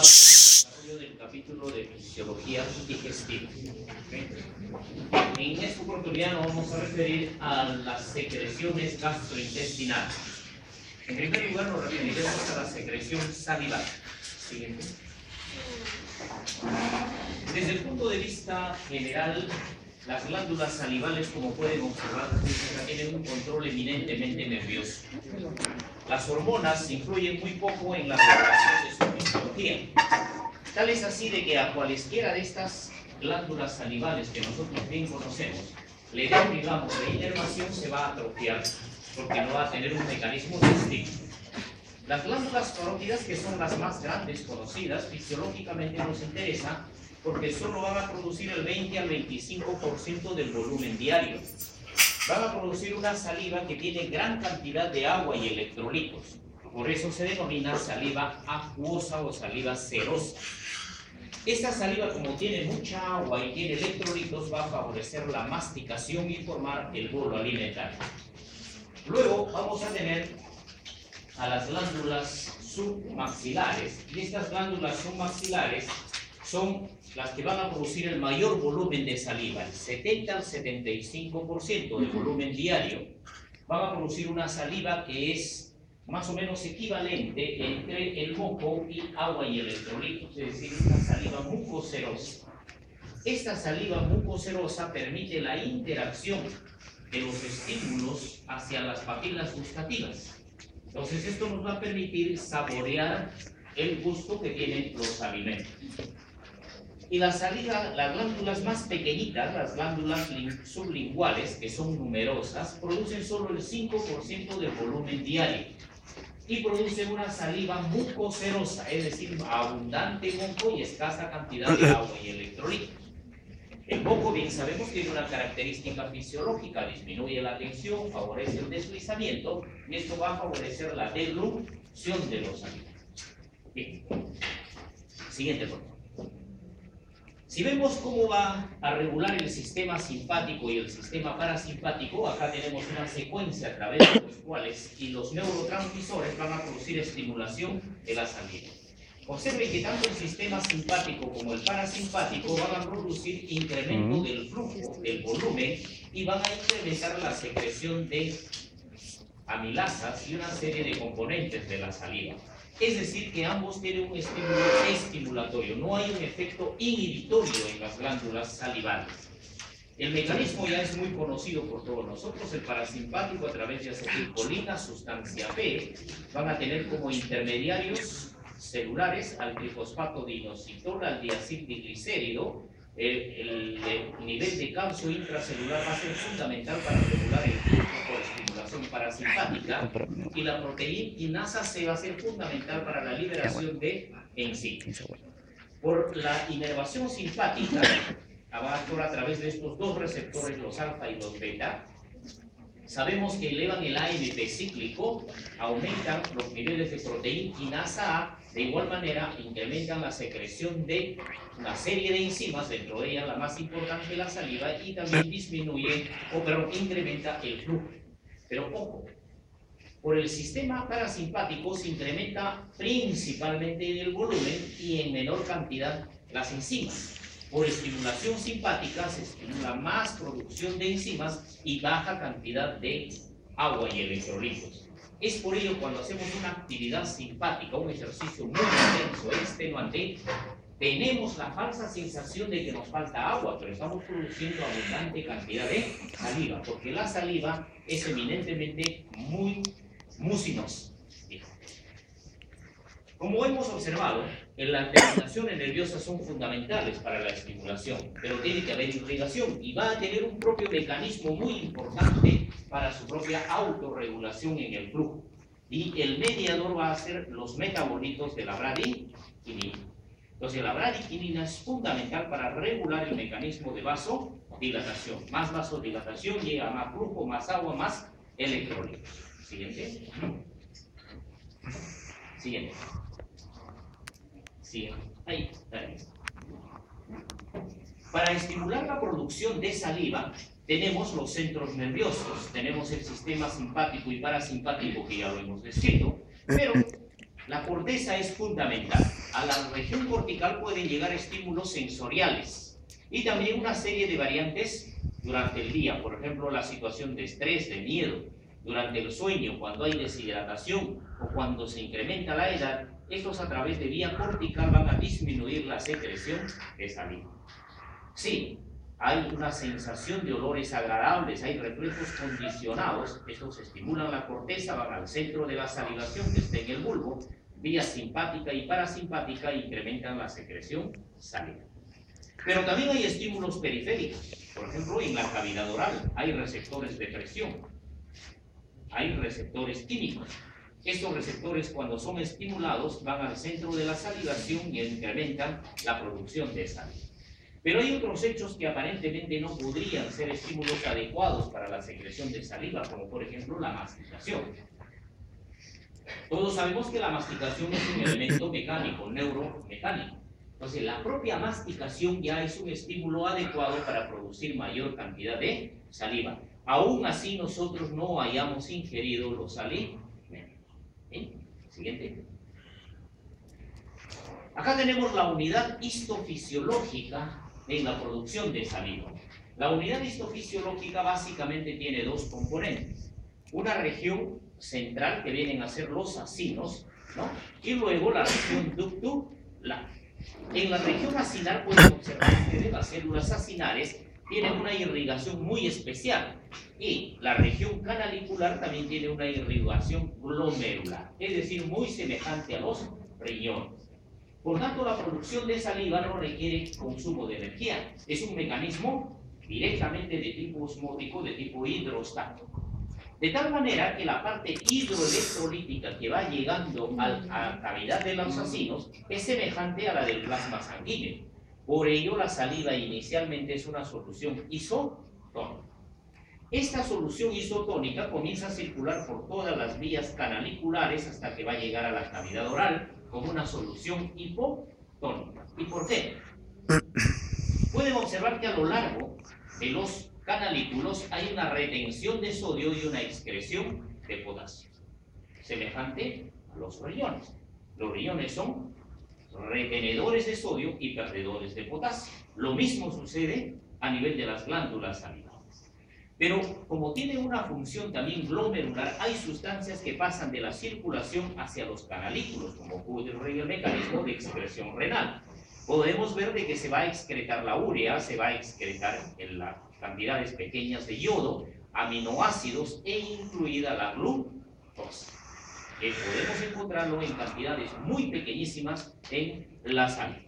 desarrollo del capítulo de fisiología digestiva. En esta oportunidad nos vamos a referir a las secreciones gastrointestinales. En primer lugar nos referiremos a la secreción salival. Siguiente. Desde el punto de vista general, las glándulas salivales, como pueden observar, tienen un control eminentemente nervioso. Las hormonas influyen muy poco en la regulación de su fisiología. Tal es así de que a cualesquiera de estas glándulas salivales que nosotros bien conocemos, le digamos de inervación, se va a atrofiar, porque no va a tener un mecanismo distinto. Las glándulas carótidas, que son las más grandes conocidas, fisiológicamente nos interesa porque solo van a producir el 20 al 25% del volumen diario. Van a producir una saliva que tiene gran cantidad de agua y electrolitos. Por eso se denomina saliva acuosa o saliva serosa. Esta saliva, como tiene mucha agua y tiene electrolitos, va a favorecer la masticación y formar el bolo alimentario. Luego vamos a tener a las glándulas submaxilares, y estas glándulas submaxilares son las que van a producir el mayor volumen de saliva, el 70 al 75% del volumen diario. Van a producir una saliva que es más o menos equivalente entre el moco y agua y electrolitos, es decir, una saliva mucocerosa. Esta saliva mucocerosa permite la interacción de los estímulos hacia las papilas gustativas. Entonces esto nos va a permitir saborear el gusto que tienen los alimentos. Y la saliva, las glándulas más pequeñitas, las glándulas sublinguales, que son numerosas, producen solo el 5% del volumen diario y producen una saliva mucocerosa, es decir, abundante moco y escasa cantidad de agua y electrolitos. El moco, bien sabemos, tiene una característica fisiológica: disminuye la tensión, favorece el deslizamiento, y esto va a favorecer la deglución de los alimentos. Bien. Siguiente, por favor. Si vemos cómo va a regular el sistema simpático y el sistema parasimpático, acá tenemos una secuencia a través de los cuales los neurotransmisores van a producir estimulación de la saliva. Observen que tanto el sistema simpático como el parasimpático van a producir incremento del flujo, del volumen, y van a incrementar la secreción de amilasas y una serie de componentes de la saliva. Es decir, que ambos tienen un estímulo estimulatorio, no hay un efecto inhibitorio en las glándulas salivales. El mecanismo ya es muy conocido por todos nosotros. El parasimpático, a través de acetilcolina, sustancia P, van a tener como intermediarios celulares al trifosfato de inositol, al diacilglicérido. El nivel de calcio intracelular va a ser fundamental para regular el flujo por estimulación parasimpática, y la proteína C va a ser fundamental para la liberación de enzimas. Por la inervación simpática, va a actuar a través de estos dos receptores, los alfa y los beta. Sabemos que elevan el AMP cíclico, aumentan los niveles de proteína quinasa A, de igual manera incrementan la secreción de una serie de enzimas, dentro de ellas la más importante, la saliva, y también incrementa el flujo. Pero ojo, por el sistema parasimpático se incrementa principalmente en el volumen y en menor cantidad las enzimas. Por estimulación simpática se estimula más producción de enzimas y baja cantidad de agua y electrolitos. Es por ello cuando hacemos una actividad simpática, un ejercicio muy intenso, extenuante, tenemos la falsa sensación de que nos falta agua, pero estamos produciendo abundante cantidad de saliva, porque la saliva es eminentemente muy mucinosa. Como hemos observado, las terminaciones nerviosas son fundamentales para la estimulación, pero tiene que haber irrigación y va a tener un propio mecanismo muy importante para su propia autorregulación en el flujo. Y el mediador va a ser los metabolitos de la bradiquinina. Entonces, la bradiquinina es fundamental para regular el mecanismo de vasodilatación. Más vasodilatación llega a más flujo, más agua, más electrolitos. Siguiente. Siguiente. Sí, ahí. Para estimular la producción de saliva, tenemos los centros nerviosos, tenemos el sistema simpático y parasimpático, que ya lo hemos descrito, pero la corteza es fundamental. a la región cortical pueden llegar estímulos sensoriales y también una serie de variantes durante el día, por ejemplo, la situación de estrés, de miedo, durante el sueño, cuando hay deshidratación o cuando se incrementa la edad. Estos a través de vía cortical van a disminuir la secreción de saliva. Sí, hay una sensación de olores agradables, hay reflejos condicionados, estos estimulan la corteza, van al centro de la salivación que está en el bulbo, vía simpática y parasimpática incrementan la secreción salival. Pero también hay estímulos periféricos, por ejemplo, en la cavidad oral hay receptores de presión, hay receptores químicos. Estos receptores, cuando son estimulados, van al centro de la salivación y incrementan la producción de saliva. Pero hay otros hechos que aparentemente no podrían ser estímulos adecuados para la secreción de saliva, como por ejemplo la masticación. Todos sabemos que la masticación es un elemento mecánico, neuromecánico. Entonces, la propia masticación ya es un estímulo adecuado para producir mayor cantidad de saliva. Aún así, nosotros no hayamos ingerido los alimentos. Siguiente. Acá tenemos la unidad histofisiológica en la producción de saliva. La unidad histofisiológica básicamente tiene dos componentes. Una región central que vienen a ser los acinos, ¿no? Y luego la región ductular. En la región acinar pueden observar que las células acinares tienen una irrigación muy especial y la región canalicular también tiene una irrigación glomerular, es decir, muy semejante a los riñones. Por tanto, la producción de saliva no requiere consumo de energía, es un mecanismo directamente de tipo osmótico, de tipo hidrostático. De tal manera que la parte hidroelectrolítica que va llegando a la cavidad de los acinos es semejante a la del plasma sanguíneo. Por ello, la saliva inicialmente es una solución isotónica. Esta solución isotónica comienza a circular por todas las vías canaliculares hasta que va a llegar a la cavidad oral como una solución hipotónica. ¿Y por qué? Pueden observar que a lo largo de los canalículos hay una retención de sodio y una excreción de potasio, semejante a los riñones. Los riñones son retenedores de sodio y perdedores de potasio. Lo mismo sucede a nivel de las glándulas salivales. Pero como tiene una función también glomerular, hay sustancias que pasan de la circulación hacia los canalículos, como ocurre el mecanismo de excreción renal. Podemos ver de que se va a excretar la urea, se va a excretar en las cantidades pequeñas de yodo, aminoácidos e incluida la glucosa, que podemos encontrarlo en cantidades muy pequeñísimas en la saliva.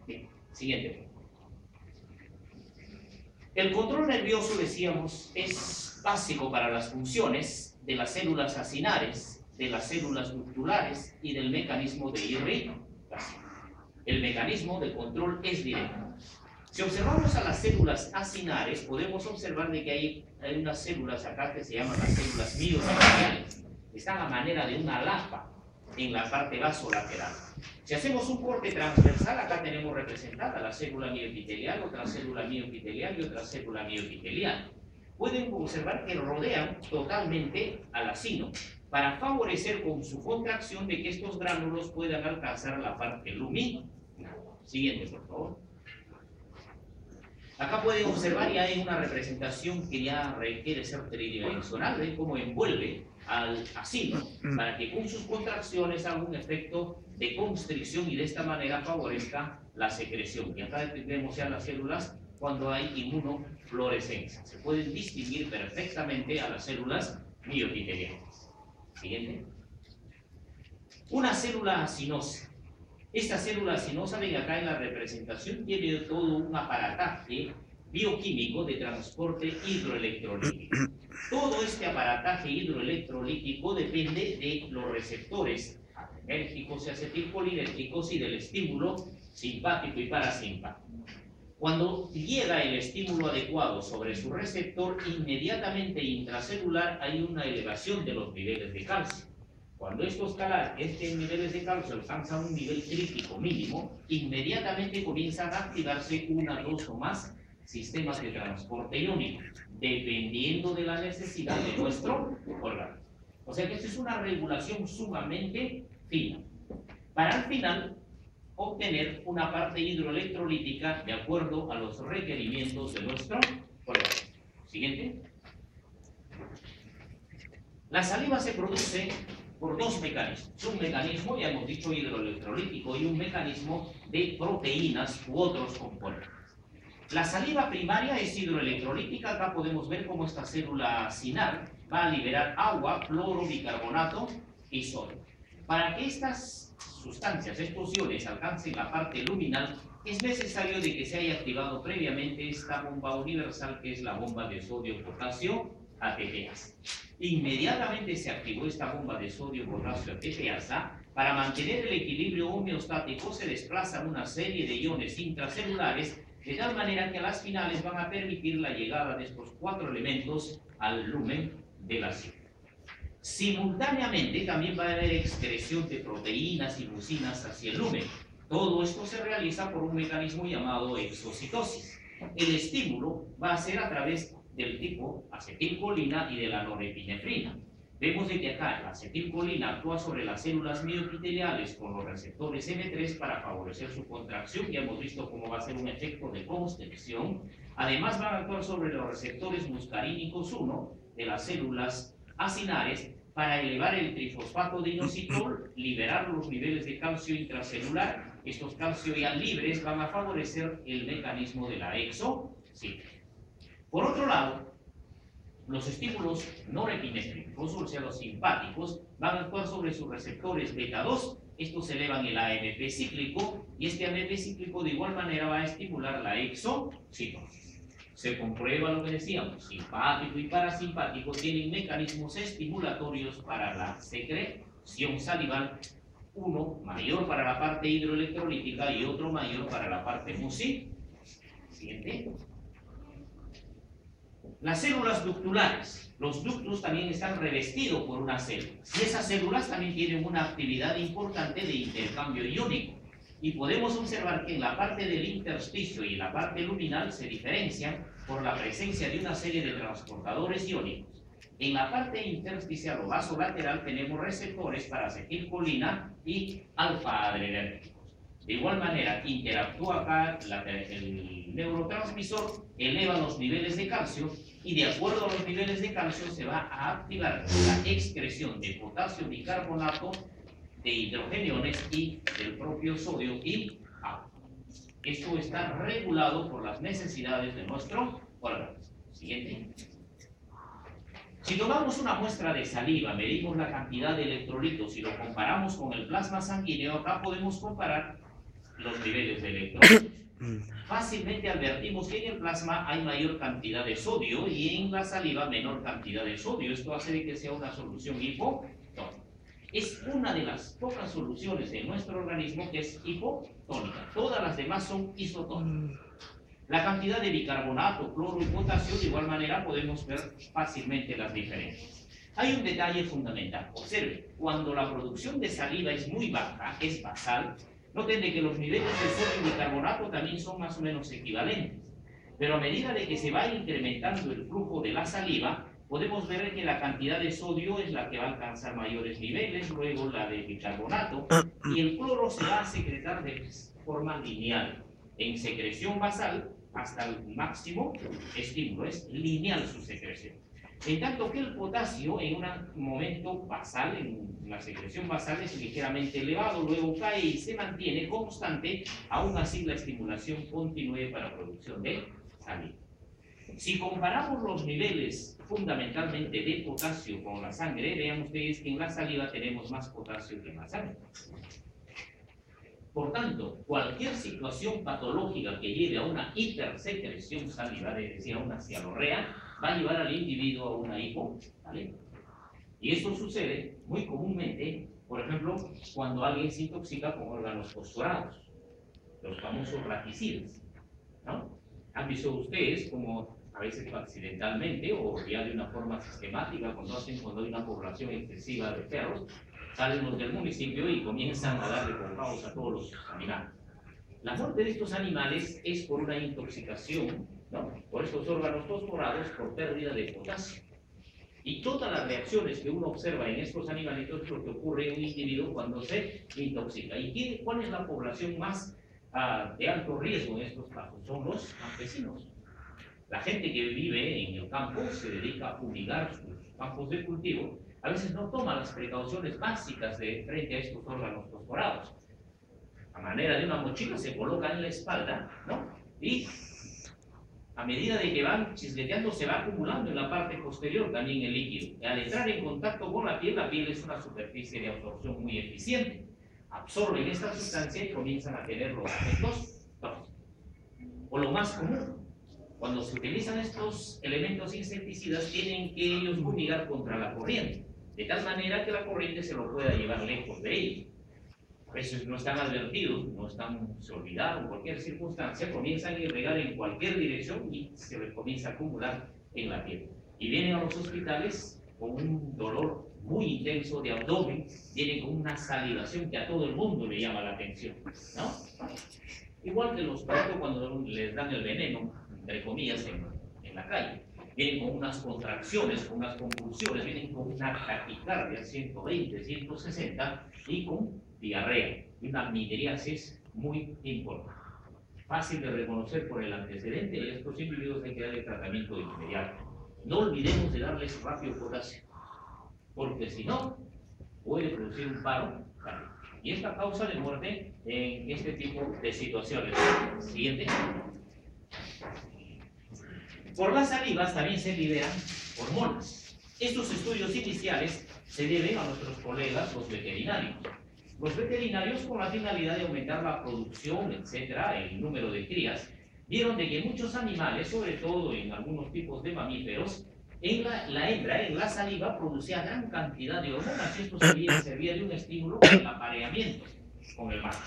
Bien, siguiente. El control nervioso, decíamos, es básico para las funciones de las células acinares, de las células ductulares y del mecanismo de irrigación. El mecanismo de control es directo. Si observamos a las células acinares, podemos observar de que hay unas células acá que se llaman las células miofiliales. Están a manera de una lapa en la parte basolateral. Si hacemos un corte transversal, acá tenemos representada la célula mioepitelial, otra célula mioepitelial y otra célula mioepitelial. Pueden observar que rodean totalmente al acino para favorecer con su contracción de que estos gránulos puedan alcanzar la parte luminosa. Siguiente, por favor. Acá pueden observar ya hay una representación que ya requiere ser tridimensional, de cómo envuelve al acino para que con sus contracciones haga un efecto de constricción y de esta manera favorezca la secreción. Y acá vemos ya las células cuando hay inmunofluorescencia. Se pueden distinguir perfectamente a las células mioepiteliales. Siguiente. Una célula acinosa. Esta célula acinosa, ven acá en la representación, tiene todo un aparataje bioquímico de transporte hidroelectrolítico. Todo este aparataje hidroelectrolítico depende de los receptores adrenérgicos y acetilcolinérgicos y del estímulo simpático y parasimpático. Cuando llega el estímulo adecuado sobre su receptor, inmediatamente intracelular hay una elevación de los niveles de calcio. Cuando estos niveles de calcio alcanzan un nivel crítico mínimo, inmediatamente comienzan a activarse una, dos o más sistemas de transporte iónico, dependiendo de la necesidad de nuestro órgano. O sea que esta es una regulación sumamente fina. Para al final obtener una parte hidroelectrolítica de acuerdo a los requerimientos de nuestro organismo. Siguiente. La saliva se produce por dos mecanismos. Un mecanismo, ya hemos dicho, hidroelectrolítico y un mecanismo de proteínas u otros componentes. La saliva primaria es hidroelectrolítica. Acá podemos ver cómo esta célula sinar va a liberar agua, cloro, bicarbonato y sodio. Para que estas sustancias, estos iones, alcancen la parte luminal, es necesario de que se haya activado previamente esta bomba universal, que es la bomba de sodio-potasio ATPasa. Inmediatamente se activó esta bomba de sodio-potasio ATPasa. Para mantener el equilibrio homeostático se desplazan una serie de iones intracelulares, de tal manera que a las finales van a permitir la llegada de estos cuatro elementos al lumen de la célula. Simultáneamente también va a haber excreción de proteínas y mucinas hacia el lumen. Todo esto se realiza por un mecanismo llamado exocitosis. El estímulo va a ser a través del tipo acetilcolina y de la norepinefrina. Vemos de que acá la acetilcolina actúa sobre las células mioepiteliales con los receptores M3 para favorecer su contracción. Ya hemos visto cómo va a ser un efecto de constricción. Además van a actuar sobre los receptores muscarínicos 1 de las células acinares para elevar el trifosfato de inositol, liberar los niveles de calcio intracelular. Estos calcio ya libres van a favorecer el mecanismo de la exocitosis. Por otro lado, los estímulos norepinefrínicos, o sea, los simpáticos, van a actuar sobre sus receptores beta 2. Estos elevan el AMP cíclico y este AMP cíclico de igual manera va a estimular la exocitosis. Se comprueba lo que decíamos, simpático y parasimpático tienen mecanismos estimulatorios para la secreción salival, uno mayor para la parte hidroelectrolítica y otro mayor para la parte mucínica. Siguiente. Las células ductulares. Los ductos también están revestidos por unas células. Y esas células también tienen una actividad importante de intercambio iónico. Y podemos observar que en la parte del intersticio y en la parte luminal se diferencian por la presencia de una serie de transportadores iónicos. En la parte intersticial o vasolateral tenemos receptores para acetilcolina y alfa-adrenérgicos. De igual manera, interactúa acá el neurotransmisor, eleva los niveles de calcio y de acuerdo a los niveles de calcio se va a activar la excreción de potasio bicarbonato, de hidrogeniones y del propio sodio y agua. Esto está regulado por las necesidades de nuestro organismo. Siguiente. Si tomamos una muestra de saliva, medimos la cantidad de electrolitos y lo comparamos con el plasma sanguíneo, acá podemos comparar los niveles de electrolitos. Fácilmente advertimos que en el plasma hay mayor cantidad de sodio y en la saliva menor cantidad de sodio. Esto hace de que sea una solución hipotónica. Es una de las pocas soluciones de nuestro organismo que es hipotónica. Todas las demás son isotónicas. La cantidad de bicarbonato, cloro y potasio, de igual manera podemos ver fácilmente las diferencias. Hay un detalle fundamental. Observe, cuando la producción de saliva es muy baja, es basal, noten de que los niveles de sodio y bicarbonato también son más o menos equivalentes. Pero a medida de que se va incrementando el flujo de la saliva, podemos ver que la cantidad de sodio es la que va a alcanzar mayores niveles, luego la de bicarbonato, y el cloro se va a secretar de forma lineal. En secreción basal, hasta el máximo estímulo, es lineal su secreción. En tanto que el potasio, en un momento basal, en la secreción basal, es ligeramente elevado, luego cae y se mantiene constante, aún así la estimulación continúe para producción de saliva. Si comparamos los niveles fundamentalmente de potasio con la sangre, vean ustedes que en la saliva tenemos más potasio que en la sangre. Por tanto, cualquier situación patológica que lleve a una hipersecreción salivar, es decir, a una cialorrea, va a llevar al individuo a una hipocalemia. Y esto sucede muy comúnmente, por ejemplo, cuando alguien se intoxica con órganos fosforados, los famosos raticidas, ¿no? ¿Han visto ustedes como a veces accidentalmente o ya de una forma sistemática, cuando hay una población excesiva de perros, salen los del municipio y comienzan a darle con caos a todos los animales? La muerte de estos animales es por una intoxicación, ¿no?, por estos órganos fosforados, por pérdida de potasio. Y todas las reacciones que uno observa en estos animalitos es lo que ocurre en un individuo cuando se intoxica. ¿Y cuál es la población más de alto riesgo en estos casos? Son los campesinos. La gente que vive en el campo se dedica a fumigar sus campos de cultivo. A veces no toma las precauciones básicas frente a estos órganos fosforados. A manera de una mochila se coloca en la espalda, ¿no? Y a medida de que van chisgueteando se va acumulando en la parte posterior también el líquido. Y al entrar en contacto con la piel es una superficie de absorción muy eficiente. Absorben esta sustancia y comienzan a tener los efectos tóxicos. O lo más común, cuando se utilizan estos elementos insecticidas, tienen que ellos fumigar contra la corriente, de tal manera que la corriente se lo pueda llevar lejos de ellos. A veces no están advertidos, se olvidaron, cualquier circunstancia, comienzan a irrigar en cualquier dirección y se les comienza a acumular en la piel. Y vienen a los hospitales con un dolor muy intenso de abdomen, vienen con una salivación que a todo el mundo le llama la atención, ¿no? Igual que los perros cuando les dan el veneno, entre comillas, en la calle. Vienen con unas contracciones, con unas convulsiones, vienen con una taquicardia 120, 160 y con diarrea y una midriasis muy importante. Fácil de reconocer por el antecedente y a estos individuos hay que darle tratamiento de inmediato. No olvidemos de darles rápido potasio, porque si no, puede producir un paro cardíaco. Y esta causa de muerte en este tipo de situaciones. Siguiente. Por las salivas también se liberan hormonas. Estos estudios iniciales se deben a nuestros colegas, los veterinarios. Los veterinarios, con la finalidad de aumentar la producción, etcétera, el número de crías, vieron de que muchos animales, sobre todo en algunos tipos de mamíferos, la hembra en la saliva producía gran cantidad de hormonas y esto servía de un estímulo para el apareamiento con el macho.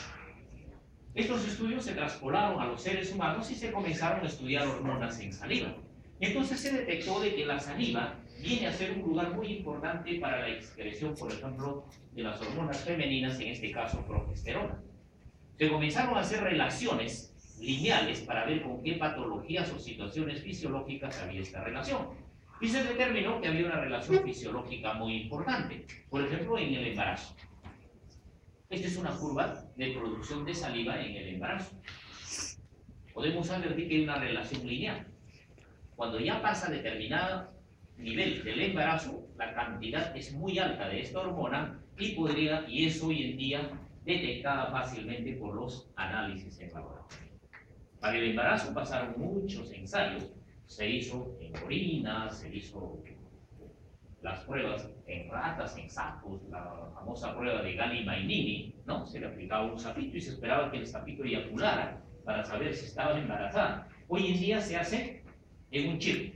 Estos estudios se traspolaron a los seres humanos y se comenzaron a estudiar hormonas en saliva. Entonces se detectó de que la saliva viene a ser un lugar muy importante para la excreción, por ejemplo, de las hormonas femeninas, en este caso progesterona. Se comenzaron a hacer relaciones lineales para ver con qué patologías o situaciones fisiológicas había esta relación. Y se determinó que había una relación fisiológica muy importante, por ejemplo, en el embarazo. Esta es una curva de producción de saliva en el embarazo. Podemos advertir que hay una relación lineal. Cuando ya pasa determinado nivel del embarazo, la cantidad es muy alta de esta hormona y es hoy en día detectada fácilmente por los análisis en laboratorio. Para el embarazo pasaron muchos ensayos. Se hizo en orinas, se hizo las pruebas en ratas, en sapos, la famosa prueba de Galli-Mainini, ¿no? Se le aplicaba un sapito y se esperaba que el sapito eyaculara para saber si estaba embarazada. Hoy en día se hace en un chip,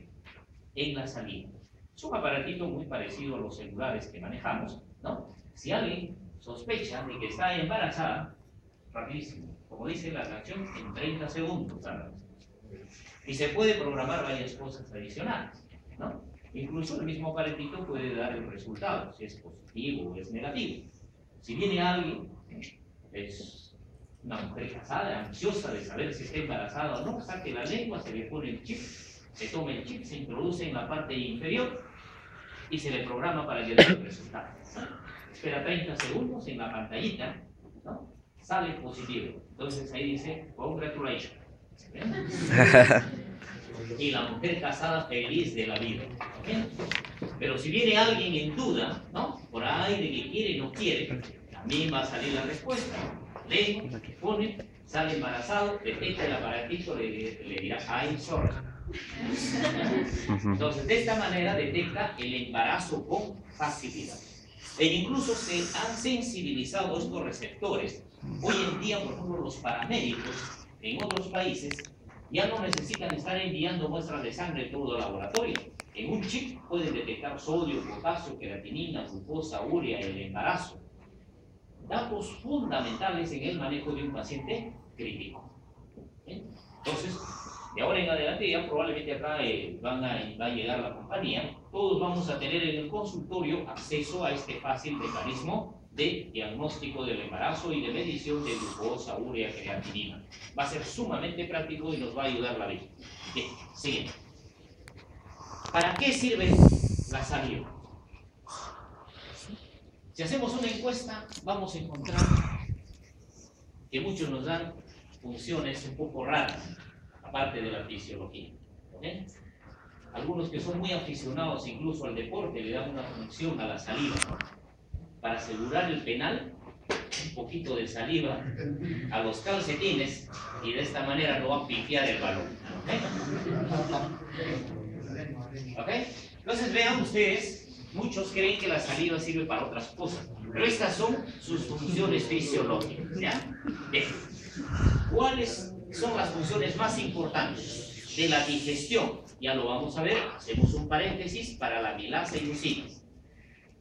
en la saliva. Es un aparatito muy parecido a los celulares que manejamos, ¿no? Si alguien sospecha de que está embarazada, rapidísimo, como dice la canción, en 30 segundos, ¿sabes? Y se puede programar varias cosas adicionales, ¿no? Incluso el mismo aparatito puede dar el resultado, si es positivo o es negativo. Si viene alguien, es una mujer casada, ansiosa de saber si está embarazada o no, saque la lengua, se le pone el chip, se toma el chip, se introduce en la parte inferior y se le programa para que dé el resultado. Espera 30 segundos en la pantallita, ¿no? Sale positivo. Entonces ahí dice, congratulations. Y la mujer casada feliz de la vida. ¿Okay? Pero si viene alguien en duda, ¿no? Por ahí de que quiere y no quiere, también va a salir la respuesta. Lee, pone, sale embarazado, detecta el aparatito, le dirá, I'm sorry. Entonces, de esta manera detecta el embarazo con facilidad. E incluso se han sensibilizado estos receptores. Hoy en día, por ejemplo, los paramédicos en otros países ya no necesitan estar enviando muestras de sangre de todo el laboratorio. En un chip pueden detectar sodio, potasio, creatinina, glucosa, urea, el embarazo. Datos fundamentales en el manejo de un paciente crítico. Entonces, de ahora en adelante ya probablemente acá va a llegar la compañía. Todos vamos a tener en el consultorio acceso a este fácil mecanismo de diagnóstico del embarazo y de medición de glucosa, urea, creatinina. Va a ser sumamente práctico y nos va a ayudar la vida. Bien, siguiente. ¿Para qué sirven la saliva. Si hacemos una encuesta, vamos a encontrar que muchos nos dan funciones un poco raras, aparte de la fisiología. ¿Okay? Algunos que son muy aficionados incluso al deporte le dan una función a la saliva, ¿no? Para asegurar el penal, un poquito de saliva a los calcetines y de esta manera no va a pifiar el balón. ¿Okay? Entonces vean ustedes, muchos creen que la saliva sirve para otras cosas, pero estas son sus funciones fisiológicas. ¿Ya? Bien. ¿Cuáles son las funciones más importantes de la digestión? Ya lo vamos a ver, hacemos un paréntesis para la amilasa y mucinas.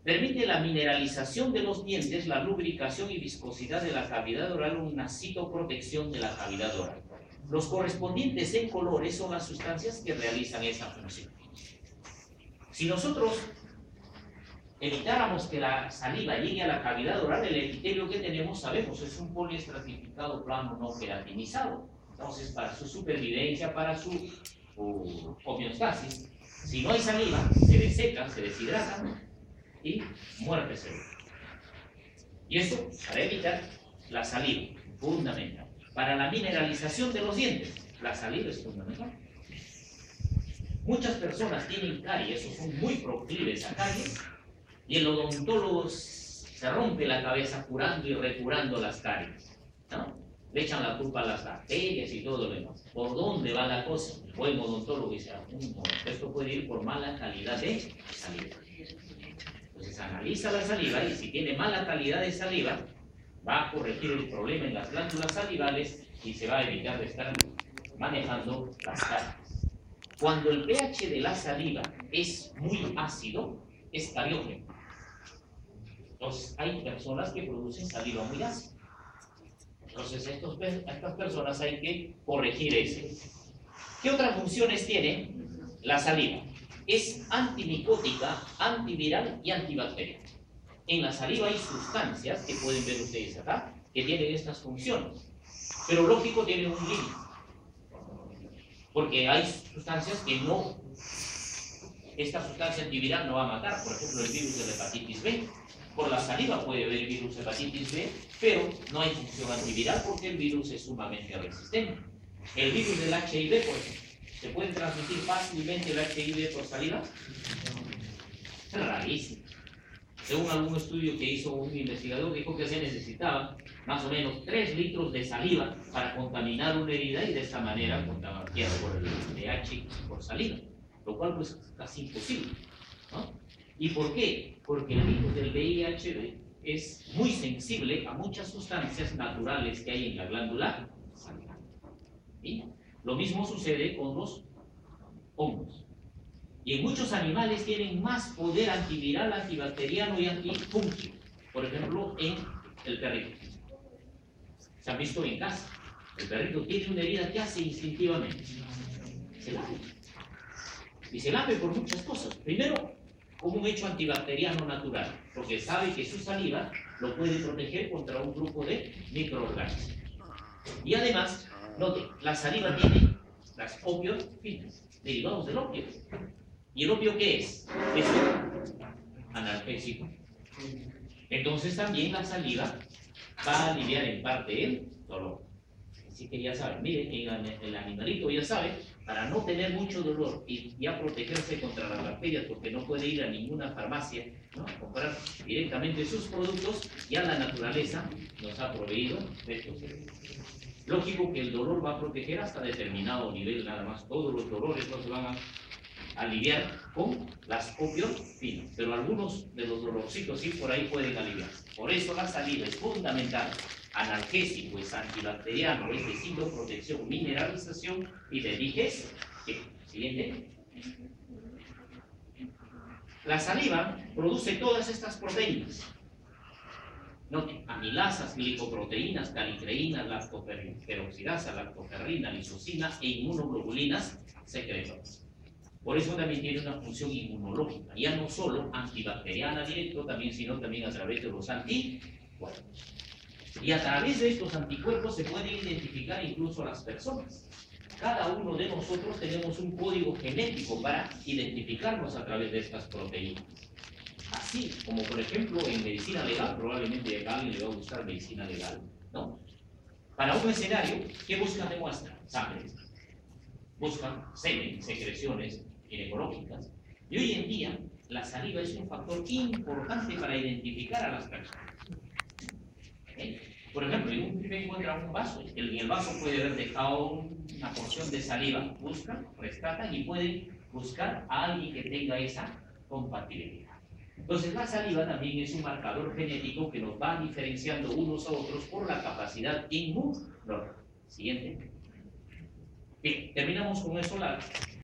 Permite la mineralización de los dientes, la lubricación y viscosidad de la cavidad oral, una citoprotección de la cavidad oral. Los correspondientes en colores son las sustancias que realizan esa función. Si nosotros evitáramos que la saliva llegue a la cavidad oral, el epitelio que tenemos, sabemos, es un poliestratificado plano no queratinizado. Entonces, para su supervivencia, para su homeostasis, si no hay saliva, se desecan, se deshidratan y muerte segura. Y esto para evitar la saliva, fundamental. Para la mineralización de los dientes, la saliva es fundamental. Muchas personas tienen caries o son muy proclives a caries y el odontólogo se rompe la cabeza curando y recurando las caries, ¿no? Le echan la culpa a las bacterias y todo lo demás. ¿Por dónde va la cosa? El buen odontólogo dice, esto puede ir por mala calidad de saliva. Entonces analiza la saliva y si tiene mala calidad de saliva, va a corregir el problema en las glándulas salivales y se va a evitar de estar manejando las caries. Cuando el pH de la saliva es muy ácido, es cariógeno. Entonces hay personas que producen saliva muy ácida. Entonces a estas personas hay que corregir eso. ¿Qué otras funciones tiene la saliva? Es antimicótica, antiviral y antibacteriana. En la saliva hay sustancias que pueden ver ustedes acá que tienen estas funciones, pero lógico tienen un límite, porque hay sustancias que no, esta sustancia antiviral no va a matar. Por ejemplo, el virus de la hepatitis B, por la saliva puede haber virus de hepatitis B, pero no hay función antiviral porque el virus es sumamente resistente. El virus del HIV, por ejemplo, ¿se puede transmitir fácilmente el HIV por saliva? Es rarísimo. Según algún estudio que hizo un investigador, dijo que se necesitaba más o menos 3 litros de saliva para contaminar una herida y de esta manera contagiar por el VIH por saliva, lo cual pues es casi imposible, ¿no? ¿Y por qué? Porque el virus del VIH es muy sensible a muchas sustancias naturales que hay en la glándula salival. ¿Sí? Lo mismo sucede con los hongos. Y en muchos animales tienen más poder antiviral, antibacteriano y antifúngico. Por ejemplo, en el perrito. Se han visto en casa. El perrito tiene una herida que hace instintivamente. Se lame. Y se lame por muchas cosas. Primero, como un hecho antibacteriano natural, porque sabe que su saliva lo puede proteger contra un grupo de microorganismos. Y además, note, la saliva tiene las opiofinas, derivados del opio. ¿Y el opio qué es? Es un analgésico. Entonces también la saliva va a aliviar en parte el dolor. Así que ya saben, miren, el animalito ya sabe, para no tener mucho dolor y ya protegerse contra las bacterias, porque no puede ir a ninguna farmacia, ¿no?, a comprar directamente sus productos, ya la naturaleza nos ha proveído de estos servicios. Lógico que el dolor va a proteger hasta determinado nivel, nada más. Todos los dolores no se van a aliviar con las opiofinas, pero algunos de los dolorcitos sí por ahí pueden aliviar. Por eso la saliva es fundamental. Analgésico, es antibacteriano, es de citoprotección, mineralización y de digestión. Siguiente. La saliva produce todas estas proteínas. Note, amilasas, glicoproteínas, calicreínas, lactoperoxidasa, lactoferrina, lisocina e inmunoglobulinas secretoras. Por eso también tiene una función inmunológica, ya no solo antibacteriana directo, sino también a través de los anticuerpos. Y a través de estos anticuerpos se pueden identificar incluso a las personas. cada uno de nosotros tenemos un código genético para identificarnos a través de estas proteínas. Así como, por ejemplo, en medicina legal, probablemente a alguien le va a gustar medicina legal, ¿no? Para un escenario, ¿qué buscan de muestra? Sangre. Buscan semen, secreciones ginecológicas. Y hoy en día, la saliva es un factor importante para identificar a las personas. Por ejemplo, en un primer encuentra un vaso, en el vaso puede haber dejado una porción de saliva. Buscan, rescatan y pueden buscar a alguien que tenga esa compatibilidad. Entonces, la saliva también es un marcador genético que nos va diferenciando unos a otros por la capacidad inmunológica. Siguiente. Bien, terminamos con eso